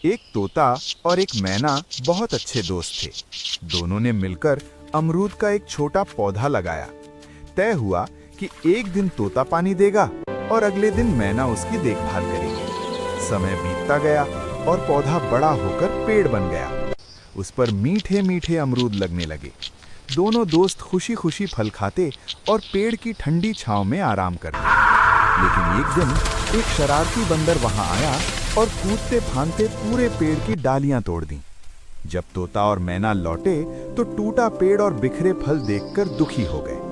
एक तोता और एक मैना बहुत अच्छे दोस्त थे। दोनों ने मिलकर अमरूद का एक छोटा पौधा लगाया। तय हुआ कि एक दिन तोता पानी देगा और अगले दिन मैना उसकी देखभाल करेगी। समय बीतता गया और पौधा बड़ा होकर पेड़ बन गया। उस पर मीठे मीठे अमरूद लगने लगे। दोनों दोस्त खुशी खुशी फल खाते और पेड़ की ठंडी छांव में आराम करते। लेकिन एक दिन एक शरारती बंदर वहां आया और कूदते फांदते पूरे पेड़ की डालियां तोड़ दी। जब तोता और मैना लौटे तो टूटा पेड़ और बिखरे फल देखकर दुखी हो गए।